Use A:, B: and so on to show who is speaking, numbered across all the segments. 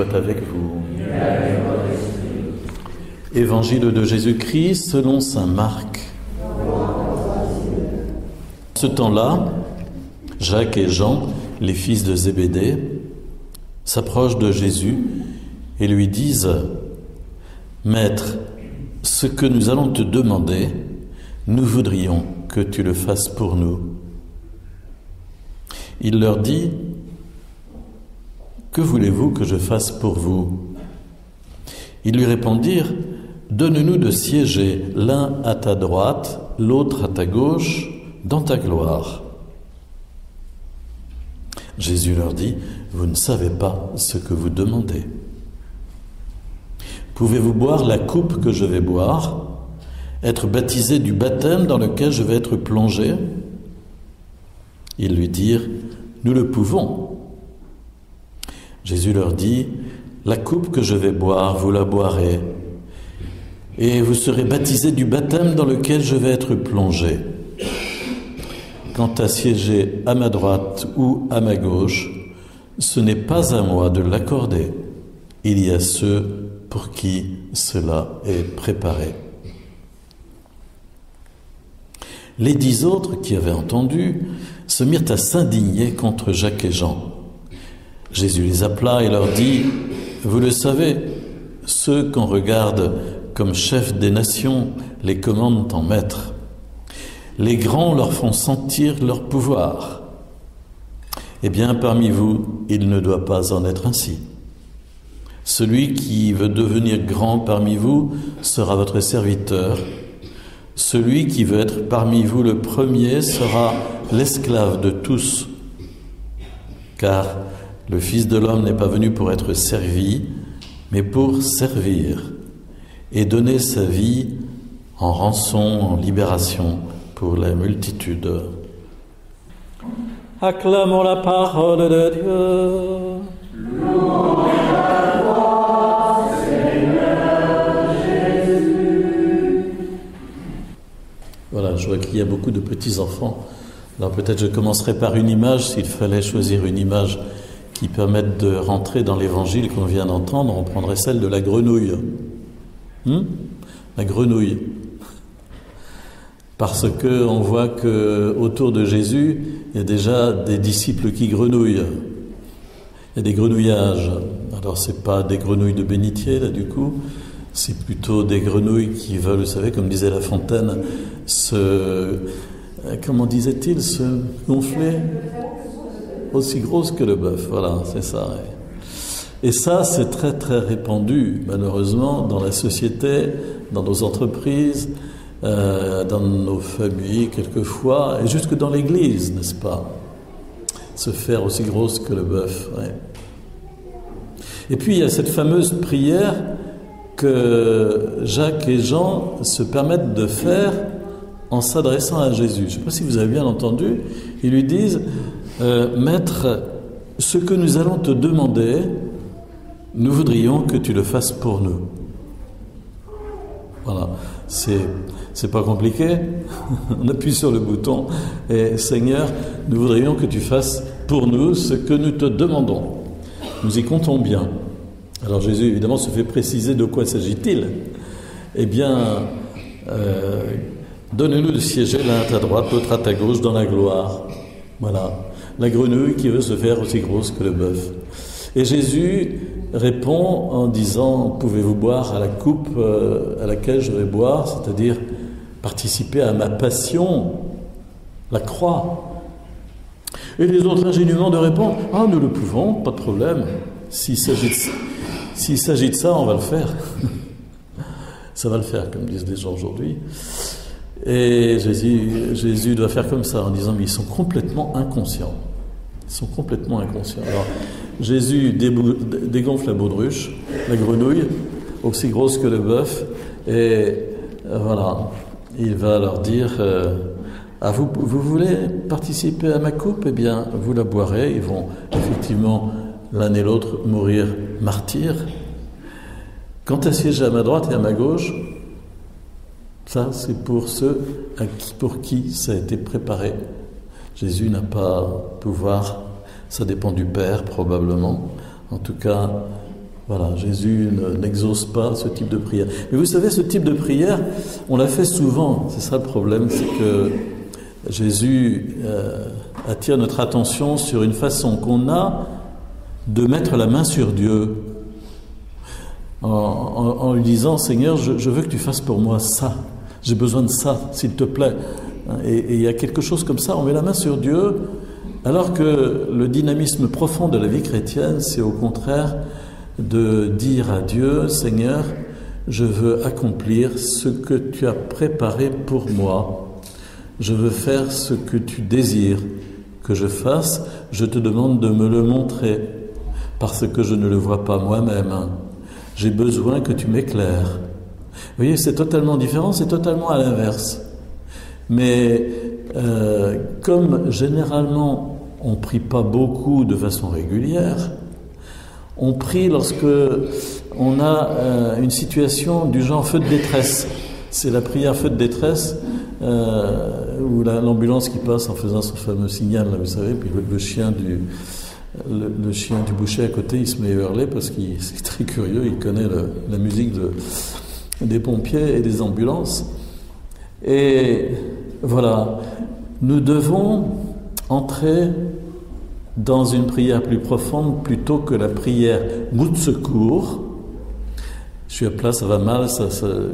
A: soit avec vous. Évangile de Jésus-Christ selon saint Marc. Ce temps-là, Jacques et Jean, les fils de Zébédée, s'approchent de Jésus et lui disent « Maître, ce que nous allons te demander, nous voudrions que tu le fasses pour nous. » Il leur dit « Que voulez-vous que je fasse pour vous ?» Ils lui répondirent « Donne-nous de siéger l'un à ta droite, l'autre à ta gauche, dans ta gloire. » Jésus leur dit « Vous ne savez pas ce que vous demandez. Pouvez-vous boire la coupe que je vais boire, être baptisé du baptême dans lequel je vais être plongé ?» Ils lui dirent « Nous le pouvons. » Jésus leur dit « La coupe que je vais boire, vous la boirez, et vous serez baptisés du baptême dans lequel je vais être plongé. Quant à siéger à ma droite ou à ma gauche, ce n'est pas à moi de l'accorder. Il y a ceux pour qui cela est préparé. » Les 10 autres qui avaient entendu se mirent à s'indigner contre Jacques et Jean. Jésus les appela et leur dit « Vous le savez, ceux qu'on regarde comme chefs des nations les commandent en maîtres. Les grands leur font sentir leur pouvoir. Eh bien, parmi vous, il ne doit pas en être ainsi. Celui qui veut devenir grand parmi vous sera votre serviteur. Celui qui veut être parmi vous le premier sera l'esclave de tous. Car le Fils de l'homme n'est pas venu pour être servi, mais pour servir et donner sa vie en rançon, en libération pour la multitude. Acclamons la parole de Dieu. Louange à toi, Seigneur Jésus. Voilà, je vois qu'il y a beaucoup de petits-enfants. Alors peut-être je commencerai par une image, s'il fallait choisir une image qui permette de rentrer dans l'évangile qu'on vient d'entendre, on prendrait celle de la grenouille. La grenouille. Parce que on voit que autour de Jésus, il y a déjà des disciples qui grenouillent. Il y a des grenouillages. Alors c'est pas des grenouilles de bénitier là du coup, c'est plutôt des grenouilles qui veulent, vous savez, comme disait La Fontaine, comment disait-il, se gonfler aussi grosse que le bœuf. Voilà, c'est ça. Et ça, c'est très très répandu, malheureusement, dans la société, dans nos entreprises, dans nos familles, quelquefois, et jusque dans l'Église, n'est-ce pas? Se faire aussi grosse que le bœuf. Ouais. Et puis, il y a cette fameuse prière que Jacques et Jean se permettent de faire en s'adressant à Jésus. Je ne sais pas si vous avez bien entendu. Ils lui disent Maître, ce que nous allons te demander, nous voudrions que tu le fasses pour nous. Voilà, c'est pas compliqué. On appuie sur le bouton et Seigneur, nous voudrions que tu fasses pour nous ce que nous te demandons. Nous y comptons bien. Alors Jésus, évidemment, se fait préciser de quoi s'agit-il. Eh bien, donne-nous de siéger l'un à ta droite, l'autre à ta gauche dans la gloire. Voilà, la grenouille qui veut se faire aussi grosse que le bœuf. Et Jésus répond en disant « Pouvez-vous boire à la coupe à laquelle je vais boire ?» c'est-à-dire participer à ma passion, la croix. Et les autres ingénument de répondre « Ah, nous le pouvons, pas de problème. S'il s'agit de ça, on va le faire. » Ça va le faire, comme disent les gens aujourd'hui. Et Jésus doit faire comme ça en disant « Mais ils sont complètement inconscients. » Ils sont complètement inconscients. Alors, Jésus dégonfle la baudruche, la grenouille, aussi grosse que le bœuf, et voilà, il va leur dire vous voulez participer à ma coupe? Eh bien, vous la boirez. Ils vont effectivement l'un et l'autre mourir martyrs. Quant à siéger à ma droite et à ma gauche, ça c'est pour ceux pour qui ça a été préparé. Jésus n'a pas pouvoir, ça dépend du Père probablement. En tout cas, Voilà, Jésus n'exauce pas ce type de prière. Mais vous savez, ce type de prière, on l'a fait souvent. C'est ça le problème, c'est que Jésus attire notre attention sur une façon qu'on a de mettre la main sur Dieu en lui disant « Seigneur, je veux que tu fasses pour moi ça. J'ai besoin de ça, s'il te plaît. » Et il y a quelque chose comme ça, on met la main sur Dieu, alors que le dynamisme profond de la vie chrétienne, c'est au contraire de dire à Dieu « Seigneur, je veux accomplir ce que tu as préparé pour moi. Je veux faire ce que tu désires que je fasse. Je te demande de me le montrer, parce que je ne le vois pas moi-même. J'ai besoin que tu m'éclaires. » Vous voyez, c'est totalement différent, c'est totalement à l'inverse. Mais comme généralement on ne prie pas beaucoup de façon régulière, on prie lorsque on a une situation du genre feu de détresse. C'est la prière feu de détresse où l'ambulance qui passe en faisant son fameux signal, là, vous savez, puis le chien du boucher à côté, il se met à hurler parce qu'il c'est très curieux, il connaît la musique des pompiers et des ambulances. Et voilà, nous devons entrer dans une prière plus profonde plutôt que la prière mout de secours. Je suis à plat, ça va mal,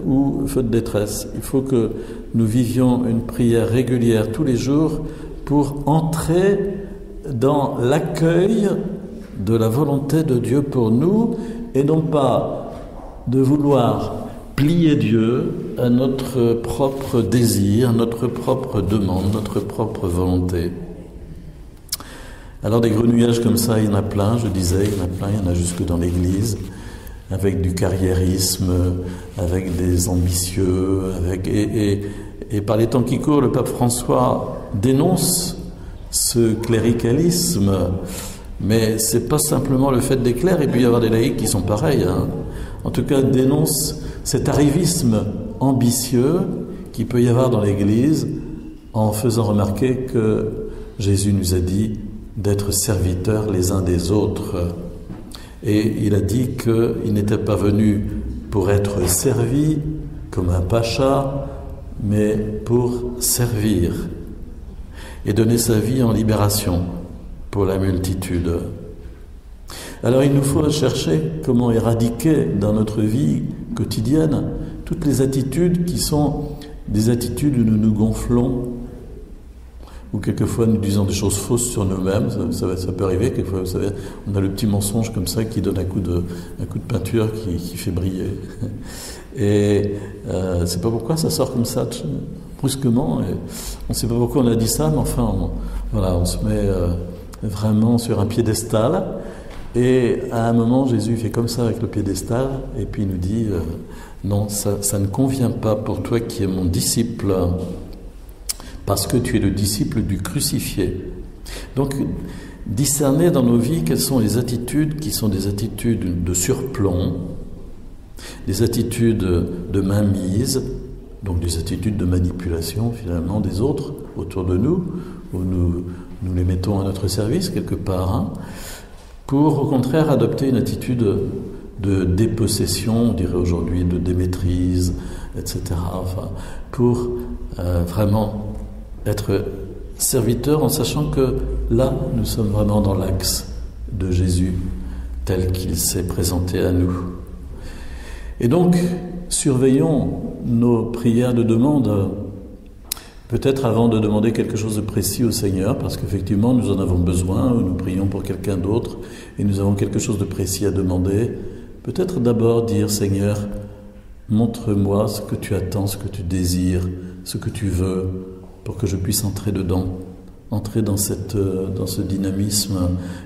A: ou feu de détresse. Il faut que nous vivions une prière régulière tous les jours pour entrer dans l'accueil de la volonté de Dieu pour nous et non pas de vouloir plier Dieu à notre propre désir, notre propre demande, notre propre volonté. Alors des grenouillages comme ça, il y en a plein, je disais, il y en a plein, il y en a jusque dans l'Église, avec du carriérisme, avec des ambitieux, et par les temps qui courent, le pape François dénonce ce cléricalisme, mais c'est pas simplement le fait des clercs, il peut y avoir des laïcs qui sont pareils, hein. En tout cas, dénonce cet arrivisme ambitieux qu'il peut y avoir dans l'Église en faisant remarquer que Jésus nous a dit d'être serviteurs les uns des autres. Et il a dit qu'il n'était pas venu pour être servi comme un pacha, mais pour servir et donner sa vie en libération pour la multitude. Alors il nous faut chercher comment éradiquer dans notre vie quotidienne toutes les attitudes qui sont des attitudes où nous nous gonflons, ou quelquefois nous disons des choses fausses sur nous-mêmes. Ça peut arriver, quelquefois, vous savez, on a le petit mensonge comme ça qui donne un coup de peinture qui fait briller. Et c'est pas pourquoi ça sort comme ça brusquement, et on ne sait pas pourquoi on a dit ça, mais enfin, on se met vraiment sur un piédestal. Et à un moment, Jésus fait comme ça avec le piédestal, et puis il nous dit non, ça ne convient pas pour toi qui es mon disciple, parce que tu es le disciple du crucifié. Donc, discerner dans nos vies quelles sont les attitudes qui sont des attitudes de surplomb, des attitudes de mainmise, donc des attitudes de manipulation finalement des autres autour de nous, où nous les mettons à notre service quelque part, hein, pour au contraire adopter une attitude de dépossession, on dirait aujourd'hui, de démaîtrise, etc. Enfin, pour vraiment être serviteur en sachant que là, nous sommes vraiment dans l'axe de Jésus tel qu'il s'est présenté à nous. Et donc, surveillons nos prières de demande, peut-être avant de demander quelque chose de précis au Seigneur, parce qu'effectivement, nous en avons besoin, ou nous prions pour quelqu'un d'autre, et nous avons quelque chose de précis à demander. Peut-être d'abord dire, Seigneur, montre-moi ce que tu attends, ce que tu désires, ce que tu veux, pour que je puisse entrer dedans, entrer dans ce dynamisme.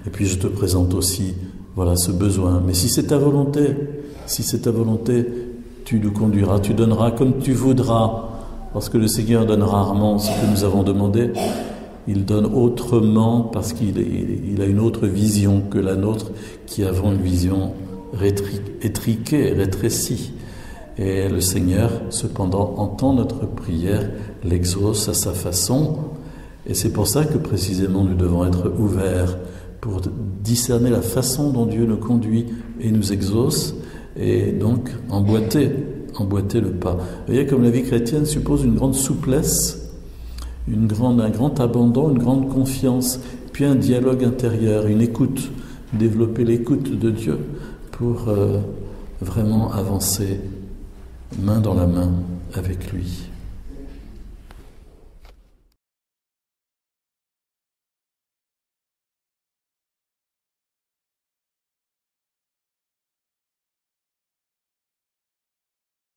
A: Et puis je te présente aussi, voilà, ce besoin. Mais si c'est ta volonté, tu nous conduiras, tu donneras comme tu voudras, parce que le Seigneur donne rarement ce que nous avons demandé. Il donne autrement parce qu'il a une autre vision que la nôtre, qui avons une vision étriquée, rétrécie. Et le Seigneur, cependant, entend notre prière, l'exauce à sa façon. Et c'est pour ça que précisément nous devons être ouverts pour discerner la façon dont Dieu nous conduit et nous exauce, et donc emboîter le pas. Vous voyez, comme la vie chrétienne suppose une grande souplesse, un grand abandon, une grande confiance, puis un dialogue intérieur, une écoute, développer l'écoute de Dieu pour vraiment avancer main dans la main avec lui.